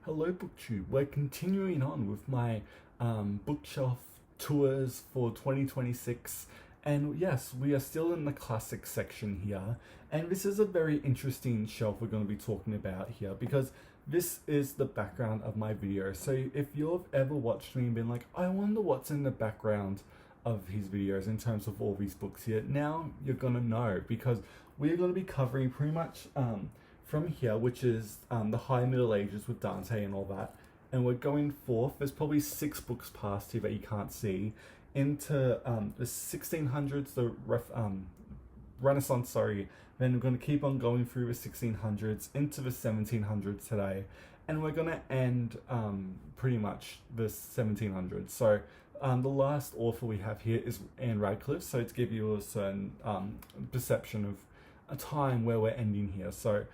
Hello BookTube. We're continuing on with my bookshelf tours for 2026, and yes, we are still in the classic section here, and this is a very interesting shelf we're going to be talking about here because this is the background of my video. So if you've ever watched me and been like, I wonder what's in the background of his videos in terms of all these books here, now you're gonna know because we're going to be covering pretty much from here, which is the High Middle Ages with Dante and all that, and we're going forth. There's probably 6 books past here that you can't see into the 1600s, the Renaissance. Sorry, then we're going to keep on going through the 1600s into the 1700s today, and we're going to end pretty much the 1700s. So the last author we have here is Anne Radcliffe, so to give you a certain perception of a time where we're ending here. So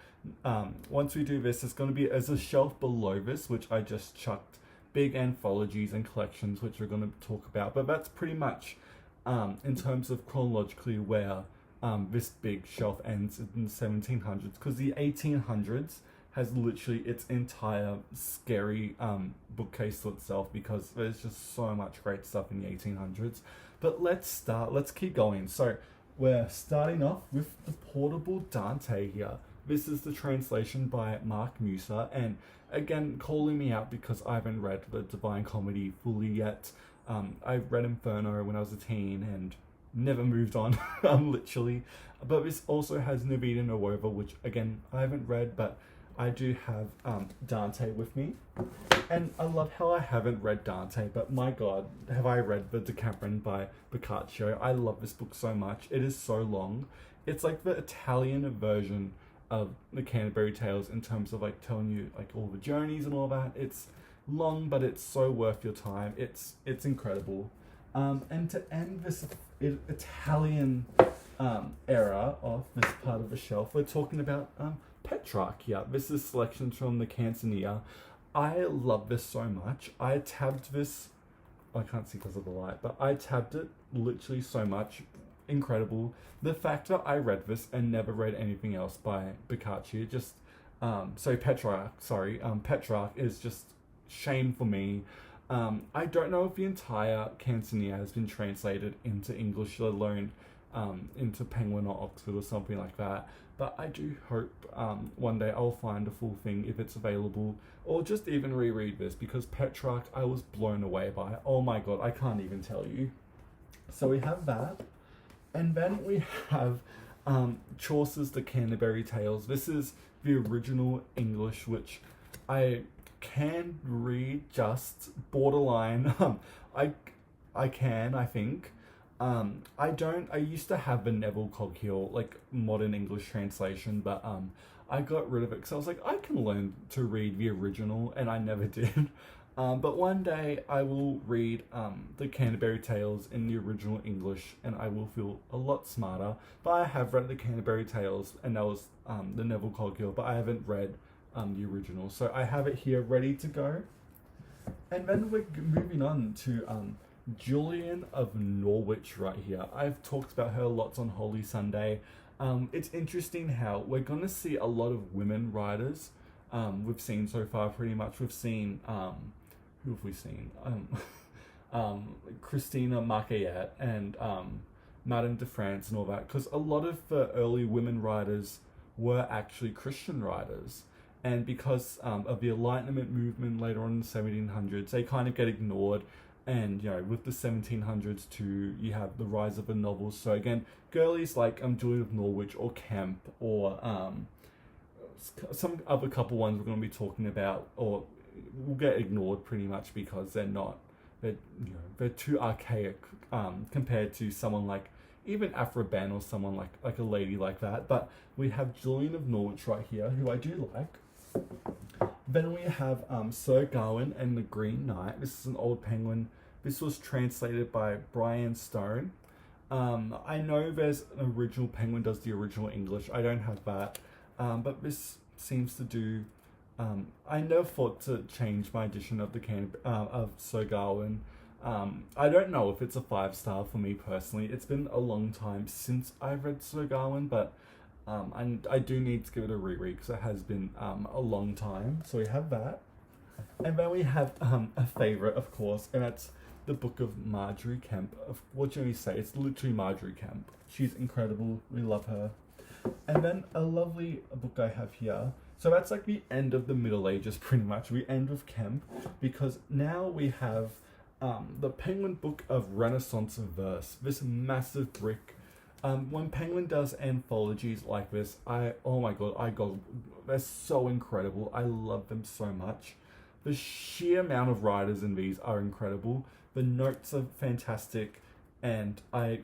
once we do this, it's going to be as a shelf below this, which I just chucked big anthologies and collections, which we're going to talk about. But that's pretty much in terms of chronologically where this big shelf ends in the 1700s, because the 1800s has literally its entire scary bookcase to itself, because there's just so much great stuff in the 1800s. But let's keep going. So we're starting off with the Portable Dante here. This is the translation by Mark Musa, and again, calling me out because I haven't read the Divine Comedy fully yet. I read Inferno when I was a teen and never moved on, literally. But this also has Navita Nuova, which again, I haven't read, but I do have Dante with me. And I love how I haven't read Dante, but my god, have I read the Decameron by Boccaccio. I love this book so much. It is so long. It's like the Italian version of the Canterbury Tales in terms of like telling you like all the journeys and all that. It's long, but it's so worth your time. It's incredible. And to end this Italian era of this part of the shelf, we're talking about Petrarch here. This is selections from the Canzonia. I love this so much. I tabbed this, I can't see because of the light, but I tabbed it literally so much. Incredible. The fact that I read this and never read anything else by Boccaccio, just Petrarch is just shame for me. I don't know if the entire Canzonia has been translated into English, let alone into Penguin or Oxford or something like that. But I do hope one day I'll find a full thing if it's available, or just even reread this, because Petrarch, I was blown away by. Oh my god, I can't even tell you. So we have that, and then we have Chaucer's The Canterbury Tales. This is the original English, which I can read just borderline. I can, I think. I used to have the Neville Coghill, like, modern English translation, but I got rid of it because I was like, I can learn to read the original, and I never did. But one day I will read the Canterbury Tales in the original English, and I will feel a lot smarter. But I have read the Canterbury Tales, and that was the Neville Coghill, but I haven't read the original. So I have it here ready to go. And then we're moving on to Julian of Norwich right here. I've talked about her lots on Holy Sunday. It's interesting how we're going to see a lot of women writers. We've seen so far pretty much. We've seen, who have we seen? Christina Marquette and Madame de France and all that. Because a lot of the early women writers were actually Christian writers. And because of the Enlightenment movement later on in the 1700s, they kind of get ignored. And, you know, with the 1700s too, you have the rise of the novels. So again, girlies like Julian of Norwich or Kemp or some other couple ones we're going to be talking about, or will get ignored pretty much because they're too archaic compared to someone like even Aphra Behn or someone like a lady like that. But we have Julian of Norwich right here, who I do like. Then we have Sir Gawain and the Green Knight. This is an old Penguin. This was translated by Brian Stone. I know there's an original Penguin does the original English. I don't have that. But this seems to do... I never thought to change my edition of of Sir Gawain. I don't know if it's a 5-star for me personally. It's been a long time since I've read Sir Gawain, but and I do need to give it a reread because it has been a long time. So we have that. And then we have a favorite, of course, and that's the book of Marjorie Kemp. What do we say? It's literally Marjorie Kemp. She's incredible. We love her. And then a lovely book I have here. So that's like the end of the Middle Ages, pretty much. We end with Kemp because now we have the Penguin Book of Renaissance Verse. This massive brick. When Penguin does anthologies like this, oh my god, they're so incredible. I love them so much. The sheer amount of writers in these are incredible. The notes are fantastic, and I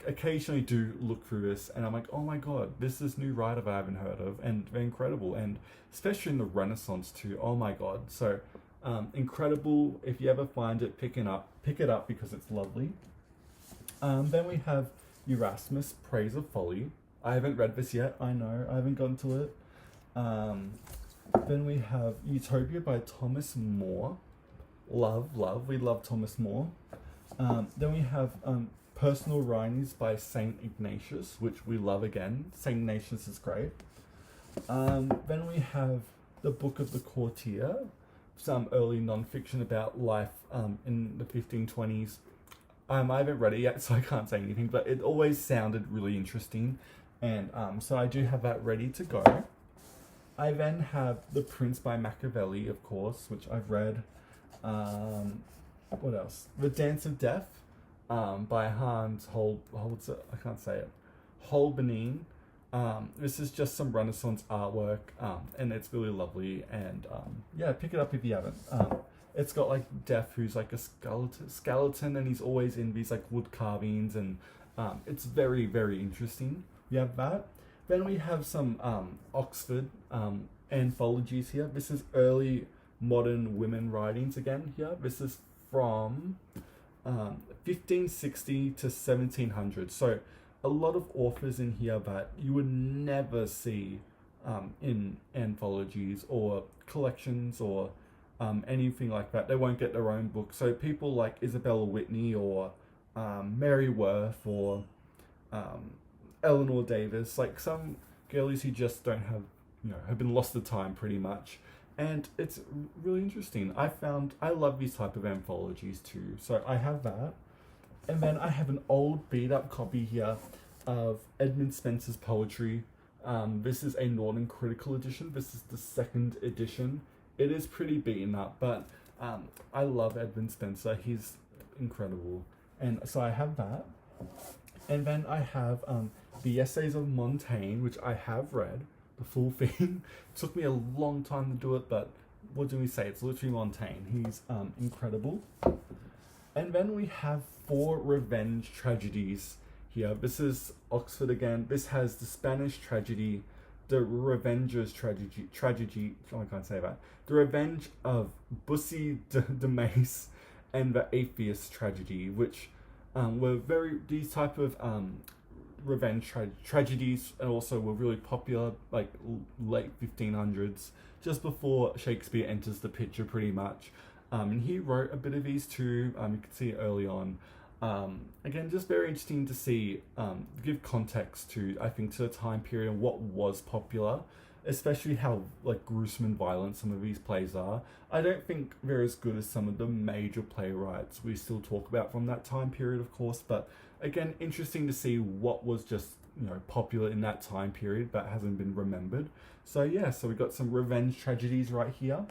occasionally do look through this and I'm like, oh my god, this is new writer that I haven't heard of, and they're incredible, and especially in the Renaissance too. Oh my god. So incredible. If you ever find it, pick it up because it's lovely. Then we have Erasmus, Praise of Folly. I haven't read this yet, I know, I haven't gotten to it. Then we have Utopia by Thomas More. Love, we love Thomas More. Then we have Personal Writings by Saint Ignatius, which we love again. Saint Ignatius is great. Then we have the Book of the Courtier, some early non-fiction about life in the 1520s. I haven't read it yet, so I can't say anything, but it always sounded really interesting, and so I do have that ready to go. I then have The Prince by Machiavelli, of course, which I've read. What else? The Dance of Death by Hans Holbein. This is just some Renaissance artwork, and it's really lovely, and yeah, pick it up if you haven't. It's got like Death, who's like a skeleton, and he's always in these like wood carvings, and it's very, very interesting. We have that. Then we have some Oxford anthologies here. This is early modern women writings again here. This is from 1560 to 1700. So a lot of authors in here that you would never see in anthologies or collections or anything like that. They won't get their own book. So people like Isabella Whitney or Mary Worth or Eleanor Davis, like some girlies who just don't have, have been lost to time pretty much. And it's really interesting. I love these type of anthologies too. So I have that. And then I have an old beat up copy here of Edmund Spenser's poetry. This is a Northern Critical edition. This is the second edition. It is pretty beaten up, but I love Edmund Spenser. He's incredible. And so I have that. And then I have the Essays of Montaigne, which I have read, the full thing. It took me a long time to do it, but what do we say? It's literally Montaigne. He's incredible. And then we have 4 revenge tragedies here. This is Oxford again. This has the Spanish tragedy, the Revengers tragedy. Oh, I can't say that. The Revenge of Bussy de Mace, and the Atheist tragedy, which were these type of revenge tragedies, and also were really popular like late 1500s, just before Shakespeare enters the picture pretty much. And he wrote a bit of these too. You can see it early on. Again, just very interesting to see, give context to, I think, to the time period and what was popular, especially how like gruesome and violent some of these plays are. I don't think they're as good as some of the major playwrights we still talk about from that time period, of course, but again, interesting to see what was just, popular in that time period but hasn't been remembered. So yeah, so we got some revenge tragedies right here.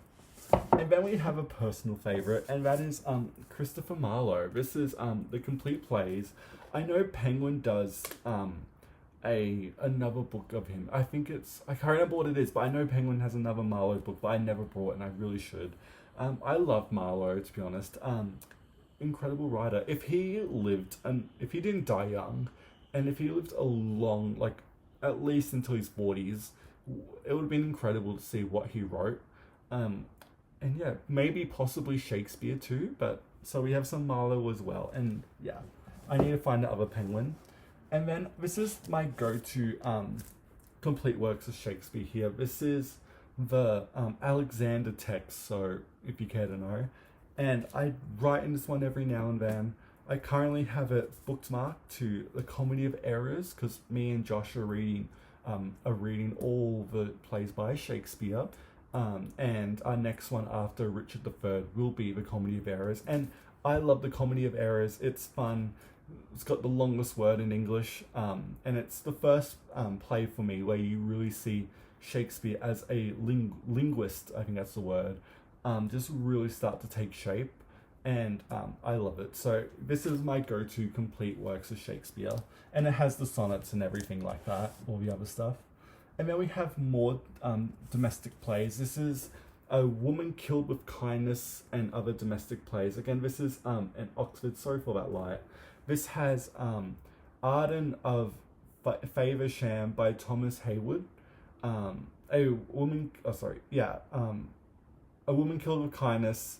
And then we have a personal favorite, and that is Christopher Marlowe. This is the complete plays. I know Penguin does another book of him. I think I can't remember what it is, but I know Penguin has another Marlowe book, but I never bought it, and I really should. I love Marlowe, to be honest. Incredible writer. If he lived, and if he didn't die young, and if he lived a long, like at least until his 40s, it would have been incredible to see what he wrote. And yeah, maybe possibly Shakespeare too, but so we have some Marlowe as well. And yeah, I need to find the other Penguin. And then this is my go-to complete works of Shakespeare here. This is the Alexander text, so if you care to know. And I write in this one every now and then. I currently have it bookmarked to The Comedy of Errors, because me and Josh are reading all the plays by Shakespeare. And our next one after Richard III will be the Comedy of Errors. And I love the Comedy of Errors. It's fun. It's got the longest word in English, and it's the first play for me where you really see Shakespeare as a linguist. I think that's the word. Just really start to take shape, and I love it. So this is my go-to complete works of Shakespeare, and it has the sonnets and everything like that, all the other stuff. And then we have more domestic plays. This is A Woman Killed with Kindness and Other Domestic Plays. Again, this is in Oxford. Sorry for that light. This has Arden of Faversham by Thomas Haywood. A Woman, A Woman Killed with Kindness,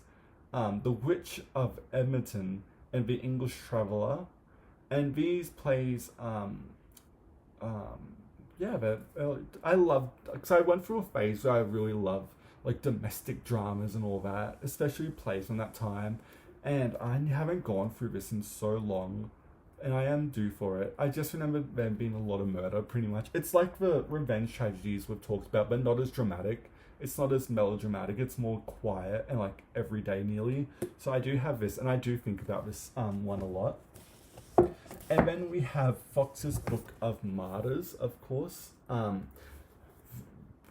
The Witch of Edmonton, and The English Traveller. And these plays, I love, because I went through a phase where I really love like domestic dramas and all that, especially plays from that time. And I haven't gone through this in so long, and I am due for it. I just remember there being a lot of murder, pretty much. It's like the revenge tragedies we've talked about, but not as dramatic. It's not as melodramatic. It's more quiet and like everyday nearly. So I do have this, and I do think about this one a lot. And then we have Fox's Book of Martyrs, of course.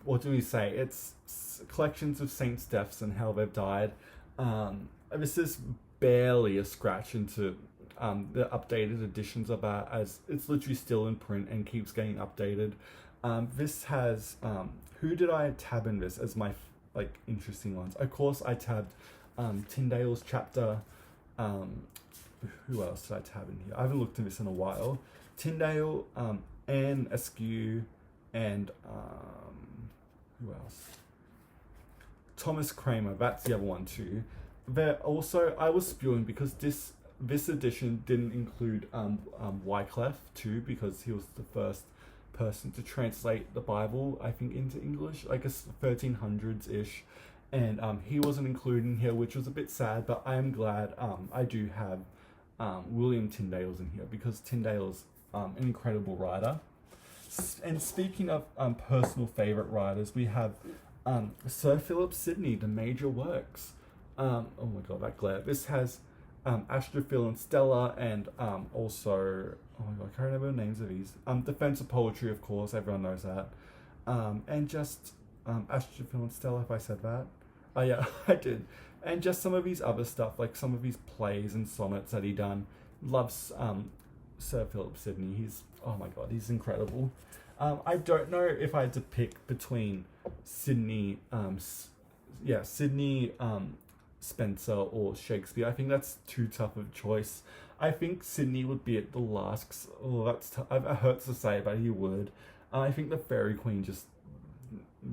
What do we say? It's collections of saints' deaths and how they've died. This is barely a scratch into the updated editions of that, as it's literally still in print and keeps getting updated. This has who did I tab in this as my like interesting ones? Of course, I tabbed Tyndale's chapter. Who else did I tab in here? I haven't looked at this in a while. Tyndale, Anne Askew, and who else? Thomas Kramer. That's the other one too. There also, I was spewing because this edition didn't include Wycliffe too, because he was the first person to translate the Bible, I think, into English, like a 1300s ish, and he wasn't included in here, which was a bit sad. But I am glad I do have William Tyndale's in here, because Tyndale's an incredible writer. And speaking of personal favorite writers, we have Sir Philip Sidney, The Major Works. Oh my god, that glare. This has Astrophil and Stella, and also, oh my god, I can't remember the names of these. Defense of Poetry, of course, everyone knows that. And just Astrophil and Stella, if I said that. Oh yeah, I did. And just some of his other stuff, like some of his plays and sonnets that he done. Loves Sir Philip Sidney. He's, oh my god, he's incredible. I don't know if I had to pick between Sidney, Sidney, Spenser or Shakespeare. I think that's too tough of a choice. I think Sidney would be at the last. Oh, that's it hurts to say, but he would. I think the Fairy Queen just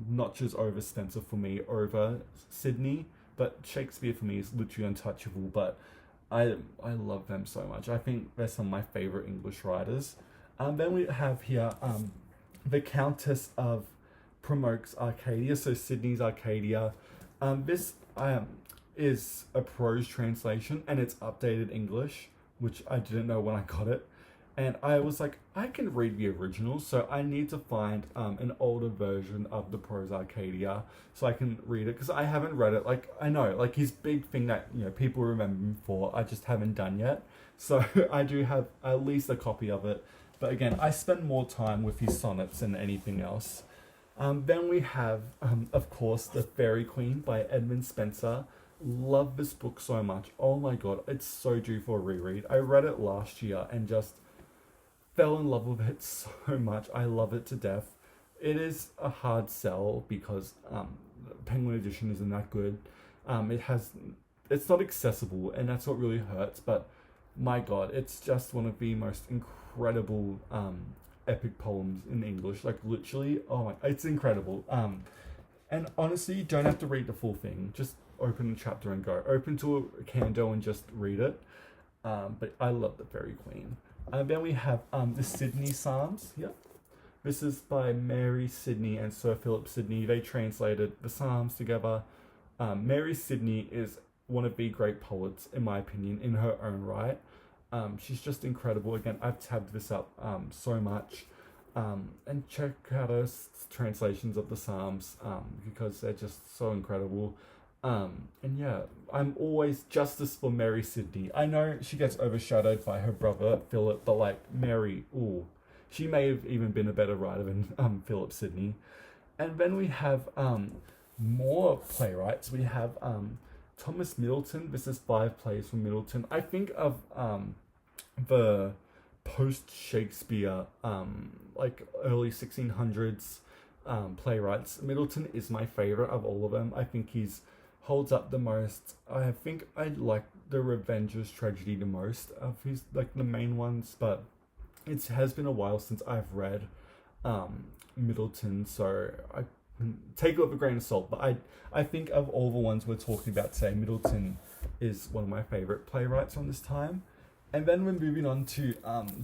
notches over Spenser for me over Sidney, but Shakespeare for me is literally untouchable. But I love them so much. I think they're some of my favorite English writers. Then we have here the Countess of Promoke's Arcadia, so Sidney's Arcadia. This is a prose translation, and it's updated English, which I didn't know when I got it. And I was like, I can read the original, so I need to find an older version of the prose Arcadia so I can read it, because I haven't read it. Like, I know, like, his big thing that, you know, people remember him for, I just haven't done yet. So I do have at least a copy of it. But again, I spend more time with his sonnets than anything else. Then we have, of course, The Fairy Queen by Edmund Spenser. Love this book so much. Oh my god, it's so due for a reread. I read it last year and just fell in love with it so much. I love it to death. It is a hard sell because Penguin Edition isn't that good. It's not accessible, and that's what really hurts. But my god, it's just one of the most incredible epic poems in English. Like, literally, oh my, it's incredible. And honestly, you don't have to read the full thing. Just open the chapter and go. Open to a candle and just read it. But I love The Fairy Queen. Then we have the Sidney Psalms. Yep. This is by Mary Sidney and Sir Philip Sidney. They translated the Psalms together. Mary Sidney is one of the great poets, in my opinion, in her own right. She's just incredible. Again, I've tabbed this up so much. and check out her translations of the Psalms, because they're just so incredible. And yeah, I'm always justice for Mary Sidney. I know she gets overshadowed by her brother Philip, but like Mary, ooh, she may have even been a better writer than Philip Sidney. And then we have more playwrights. We have Thomas Middleton. This is 5 plays from Middleton. I think of the post Shakespeare, like early 1600s playwrights. Middleton is my favorite of all of them. I think he's holds up the most. I think I like the Revenger's Tragedy the most of his, like, the main ones, but it has been a while since I've read Middleton, so I take it with a grain of salt. But I think of all the ones we're talking about today, Middleton is one of my favorite playwrights from this time. And then we're moving on to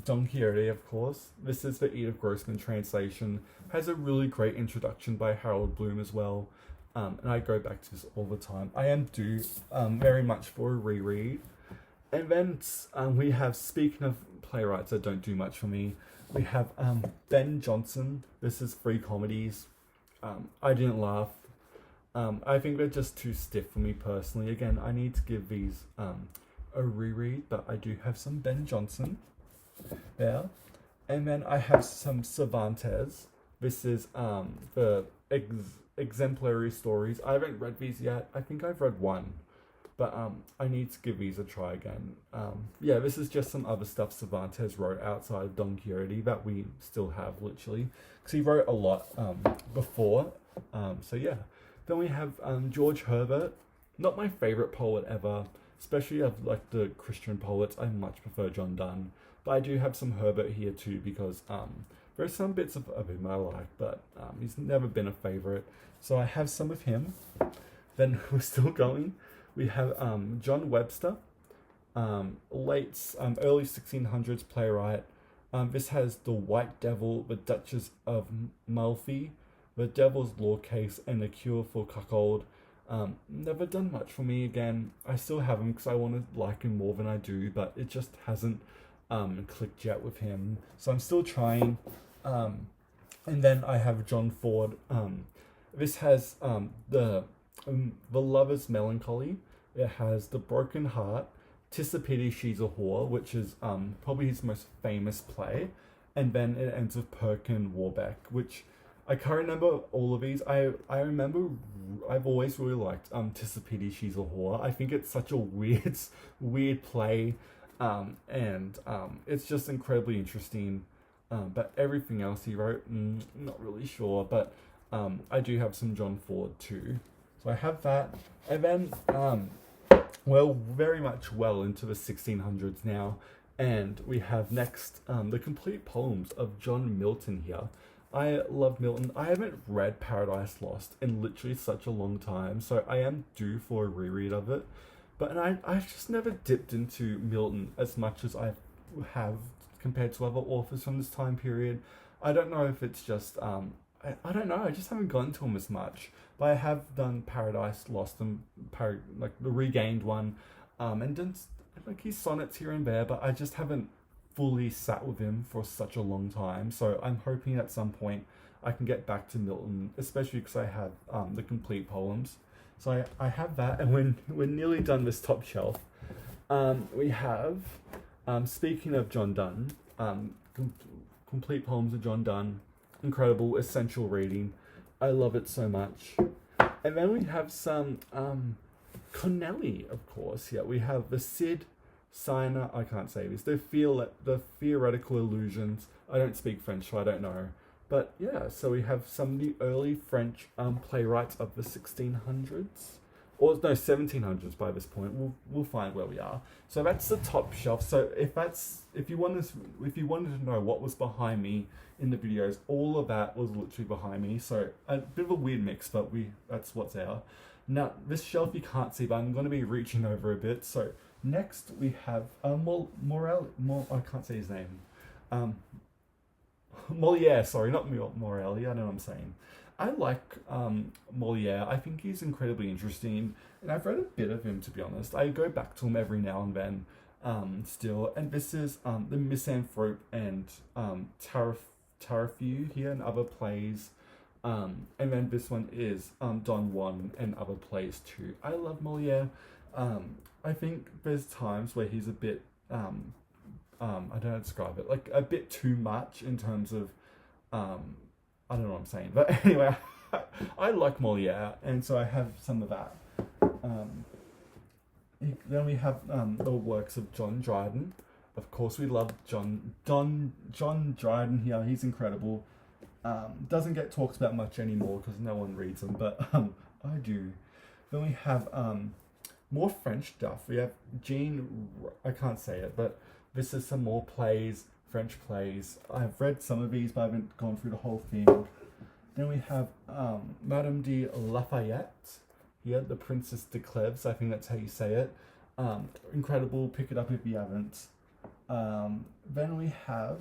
Don Quixote, of course. This is the Edith Grossman translation. Has a really great introduction by Harold Bloom as well. And I go back to this all the time. I am due very much for a reread. And then we have, speaking of playwrights that don't do much for me, we have Ben Jonson. This is 3 comedies. I didn't laugh. I think they're just too stiff for me personally. Again, I need to give these a reread, but I do have some Ben Jonson there. And then I have some Cervantes. This is the exemplary stories. I haven't read these yet. I think I've read one, but I need to give these a try again. Yeah, this is just some other stuff Cervantes wrote outside of Don Quixote that we still have, literally, because he wrote a lot before. So yeah. Then we have George Herbert. Not my favorite poet ever, especially of like the Christian poets. I much prefer John Donne, but I do have some Herbert here too, because there's some bits of him I like, but he's never been a favorite. So I have some of him. Then we're still going. We have John Webster, early 1600s playwright. This has The White Devil, The Duchess of Malfi, The Devil's Law Case, and The Cure for Cuckold. Never done much for me again. I still have him because I want to like him more than I do, but it just hasn't clicked yet with him. So I'm still trying. And then I have John Ford. This has the Lover's Melancholy. It has The Broken Heart, 'Tis a Pity She's a Whore, which is probably his most famous play. And then it ends with Perkin Warbeck, which I can't remember all of these. I remember I've always really liked 'Tis a Pity She's a Whore. I think it's such a weird play, and it's just incredibly interesting. But everything else he wrote, not really sure. But I do have some John Ford too. So I have that. And then we're very much well into the 1600s now. And we have next the complete poems of John Milton here. I love Milton. I haven't read Paradise Lost in literally such a long time, so I am due for a reread of it. But I've just never dipped into Milton as much as I have compared to other authors from this time period. I don't know if it's just, I don't know, I just haven't gone to him as much. But I have done Paradise Lost and like the Regained one, and done like his sonnets here and there, but I just haven't fully sat with him for such a long time. So I'm hoping at some point I can get back to Milton, especially because I have the complete poems. So I have that, and we're nearly done this top shelf. We have, speaking of John Donne, complete poems of John Donne, incredible, essential reading. I love it so much. And then we have some Corneille, of course. Yeah, we have the Cid, Signer, I can't say this, the Theoretical Illusions. I don't speak French, so I don't know. But yeah, so we have some of the early French playwrights of the 1600s. Or no, 1700s by this point. We'll find where we are. So that's the top shelf. So if you wanted to know what was behind me in the videos, all of that was literally behind me. So a bit of a weird mix, but that's what's there. Now this shelf you can't see, but I'm going to be reaching over a bit. So next we have Morel. I can't say his name. Molière. Sorry, not Morelli. I don't know what I'm saying. I like Molière. I think he's incredibly interesting, and I've read a bit of him, to be honest. I go back to him every now and then still, and this is The Misanthrope and Tarrafew here and other plays. And then this one is Don Juan and other plays too. I love Moliere. I think there's times where he's a bit I don't know how to describe it, like a bit too much in terms of I don't know what I'm saying, but anyway, I like Moliere, and so I have some of that. Then we have the works of John Dryden. Of course, we love John Dryden here. He's incredible. Doesn't get talked about much anymore because no one reads them, but I do. Then we have more French stuff. We have I can't say it, but this is some more plays, French plays. I've read some of these, but I haven't gone through the whole thing. Then we have Madame de Lafayette here, The Princess de Cleves. I think that's how you say it. Incredible. Pick it up if you haven't. Then we have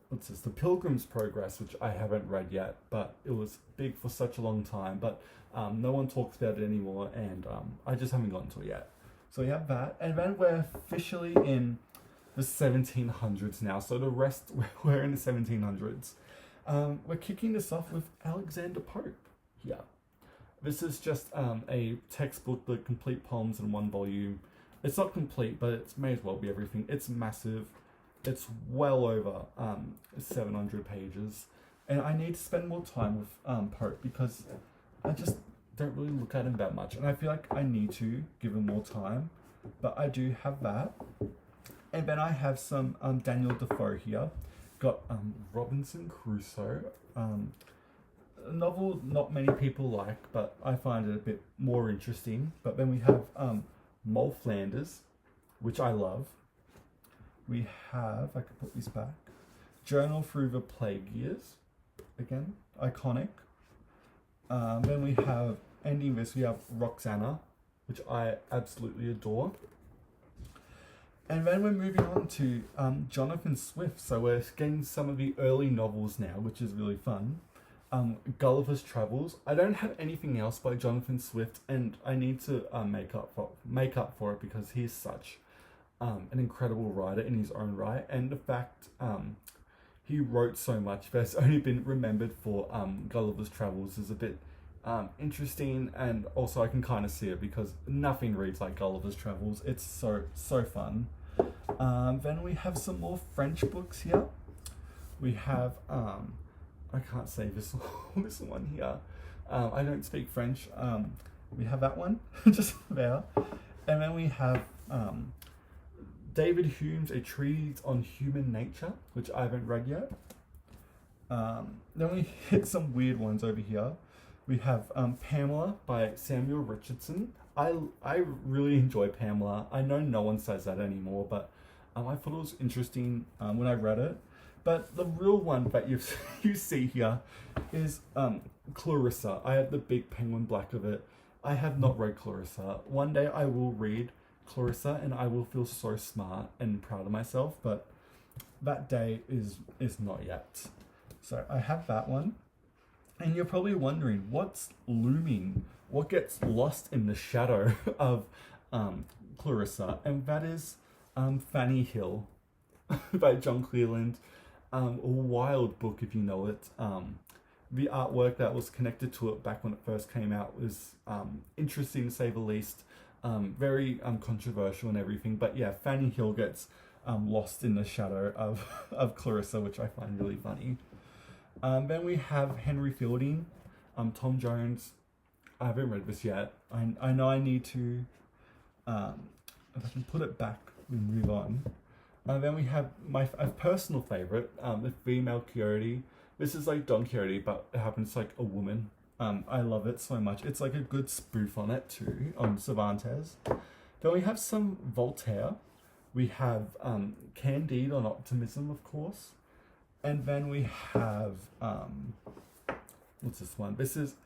what's this? The Pilgrim's Progress, which I haven't read yet, but it was big for such a long time. But no one talks about it anymore, and I just haven't gotten to it yet. So we have that, and then we're officially in the 1700s now. So the rest, we're in the 1700s. We're kicking this off with Alexander Pope here. This is just a textbook, the complete poems in one volume. It's not complete, but it may as well be everything. It's massive. It's well over 700 pages. And I need to spend more time with Pope because I just don't really look at him that much. And I feel like I need to give him more time. But I do have that. And then I have some Daniel Defoe here. Got Robinson Crusoe. A novel not many people like, but I find it a bit more interesting. But then we have Moll Flanders, which I love. We have, I could put this back, Journal Through the Plague Years, again, iconic. Then we have, ending this, we have Roxana, which I absolutely adore. And then we're moving on to Jonathan Swift, so we're getting some of the early novels now, which is really fun. Gulliver's Travels. I don't have anything else by Jonathan Swift, and I need to make up for it because he's such an incredible writer in his own right, and the fact he wrote so much that's only been remembered for Gulliver's Travels is a bit interesting, and also I can kind of see it because nothing reads like Gulliver's Travels. It's so fun. Then we have some more French books here. We have I can't say this one here. I don't speak French. We have that one just there, and then we have David Hume's A Treatise on Human Nature, which I haven't read yet. Then we hit some weird ones over here. We have Pamela by Samuel Richardson. I really enjoy Pamela. I know no one says that anymore, but I thought it was interesting when I read it. But the real one that you see here is Clarissa. I have the big penguin black of it. I have not read Clarissa. One day I will read Clarissa and I will feel so smart and proud of myself, but that day is not yet. So I have that one. And you're probably wondering, what's looming? What gets lost in the shadow of Clarissa? And that is Fanny Hill by John Cleland. A wild book if you know it. The artwork that was connected to it back when it first came out was interesting to say the least. Very controversial and everything, but yeah, Fanny Hill gets lost in the shadow of Clarissa, which I find really funny. Then we have Henry Fielding, Tom Jones. I haven't read this yet. I know I need to, if I can put it back, we move on. Then we have my personal favorite, The Female Quixote. This is like Don Quixote, but it happens like a woman. I love it so much. It's like a good spoof on it too, on Cervantes. Then we have some Voltaire. We have Candide on optimism, of course. And then we have, what's this one? This is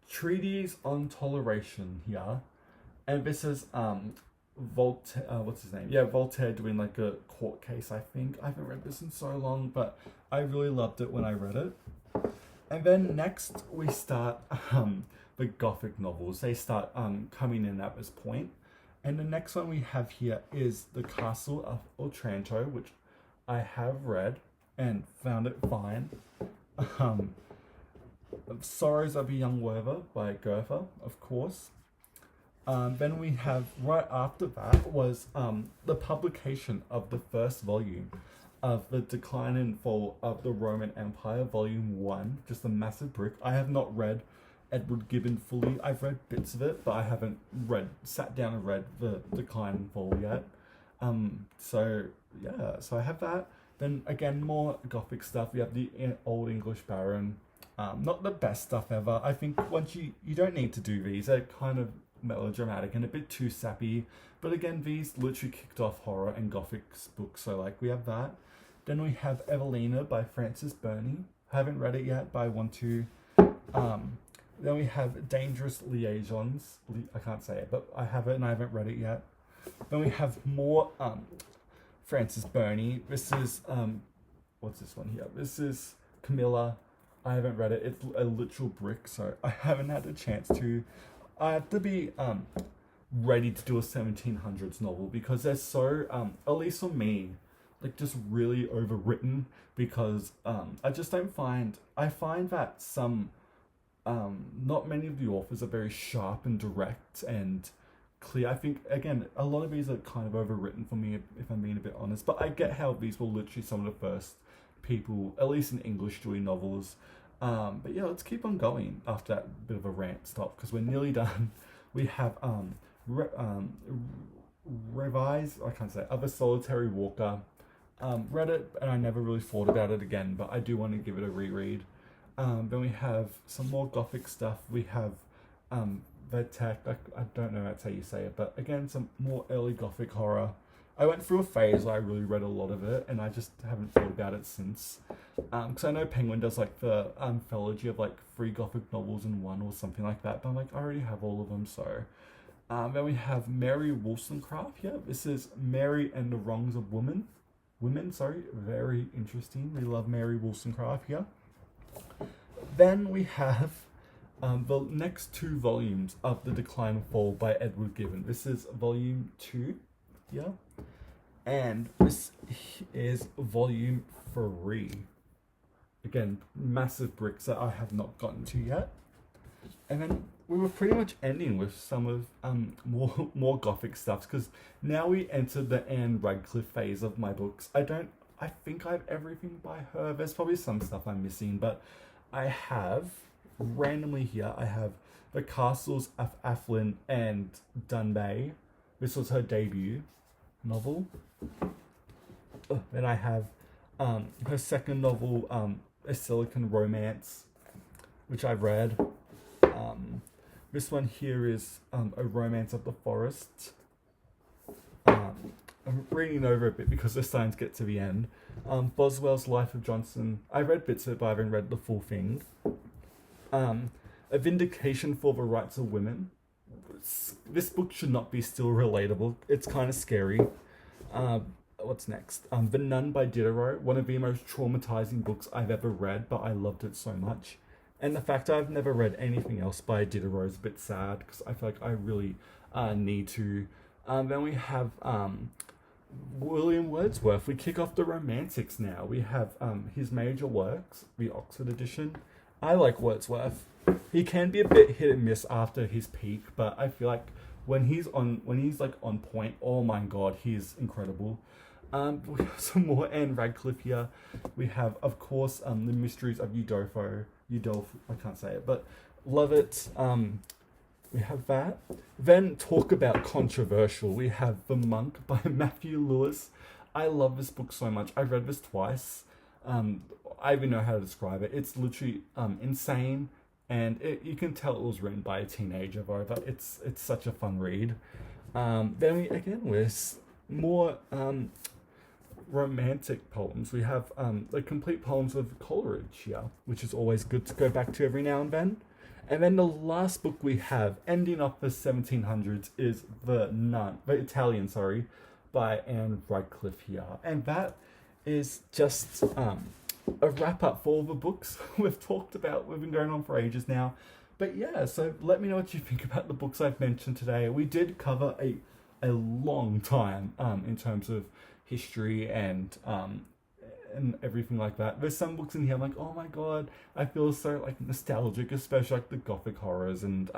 Treatise on Toleration here. And this is Voltaire, what's his name? Yeah, Voltaire doing like a court case, I think. I haven't read this in so long, but I really loved it when I read it. And then next we start the Gothic novels. They start coming in at this point. And the next one we have here is The Castle of Otranto, which I have read. and found it fine. Um, Sorrows of a Young Werther by Goethe, of course. Then we have, right after that was the publication of the first volume of The Decline and Fall of the Roman Empire, Volume 1, just a massive brick. I have not read Edward Gibbon fully. I've read bits of it, but I haven't sat down and read The Decline and Fall yet. So I have that. Then again, more Gothic stuff. We have the Old English Baron. Not the best stuff ever. I think once you don't need to do these. They're kind of melodramatic and a bit too sappy. But again, these literally kicked off horror and Gothic books. So like we have that. Then we have Evelina by Frances Burney. Haven't read it yet, but I want to. Then we have Dangerous Liaisons. I can't say it, but I have it and I haven't read it yet. Then we have more Frances Burney. This is what's this one here? This is Camilla. I haven't read it. It's a literal brick, so I haven't had a chance to. I have to be ready to do a 1700s novel because they're so at least for me, like just really overwritten because I just don't find. I find that some not many of the authors are very sharp and direct and clear. I think again a lot of these are kind of overwritten for me if I'm being a bit honest, but I get how these were literally some of the first people, at least in English, doing novels. But yeah, let's keep on going after that bit of a rant stop because we're nearly done. We have Revise, I can't say, of a Solitary Walker. Read it and I never really thought about it again, but I do want to give it a reread. Then we have some more Gothic stuff. We have Vedtek, I don't know that's how you say it, but again, some more early Gothic horror. I went through a phase where I really read a lot of it, and I just haven't thought about it since. Because I know Penguin does like the anthology of like 3 Gothic novels in one or something like that, but I'm like, I already have all of them, so. Then we have Mary Wollstonecraft. Yeah, this is Mary and the Wrongs of Women. Very interesting. We love Mary Wollstonecraft here. Then we have the next 2 volumes of The Decline and Fall by Edward Gibbon. This is volume 2. Yeah. And this is volume 3. Again, massive bricks that I have not gotten to yet. And then we were pretty much ending with some of more Gothic stuff because now we enter the Anne Radcliffe phase of my books. I think I have everything by her. There's probably some stuff I'm missing, but I have randomly here. I have The Castles of Athlin and Dunbay. This was her debut novel. Then I have her second novel, A Silicon Romance, which I've read. This one here is A Romance of the Forest. I'm reading over a bit because the signs get to the end. Boswell's Life of Johnson. I read bits of it, but I haven't read the full thing. A Vindication for the Rights of Women. This book should not be still relatable. It's kind of scary. What's next? The Nun by Diderot. One of the most traumatizing books I've ever read, but I loved it so much. And the fact I've never read anything else by Diderot is a bit sad because I feel like I really need to. Then we have William Wordsworth. We kick off the Romantics now. We have his major works, the Oxford edition. I like Wordsworth. He can be a bit hit and miss after his peak, but I feel like when he's like on point, oh my god, he's incredible. We have some more Anne Radcliffe here. We have, of course, The Mysteries of Udolpho, I can't say it, but love it. We have that. Then talk about controversial. We have The Monk by Matthew Lewis. I love this book so much. I've read this twice. I even know how to describe it. It's literally insane, and you can tell it was written by a teenager, though. But it's such a fun read. Then we again with more romantic poems. We have the complete poems of Coleridge here, which is always good to go back to every now and then. And then the last book we have, ending up the 1700s, is The Italian, by Anne Radcliffe here. And that is just a wrap up for all the books we've talked about. We've been going on for ages now. But yeah, so let me know what you think about the books I've mentioned today. We did cover a long time in terms of history and and everything like that. There's some books in here I'm like, oh my god, I feel so like nostalgic, especially like the gothic horrors, and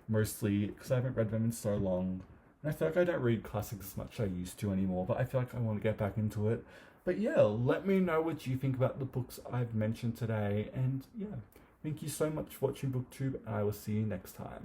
mostly because I haven't read them in so long. And I feel like I don't read classics as much as I used to anymore, but I feel like I want to get back into it. But yeah, let me know what you think about the books I've mentioned today, and yeah, thank you so much for watching BookTube, and I will see you next time.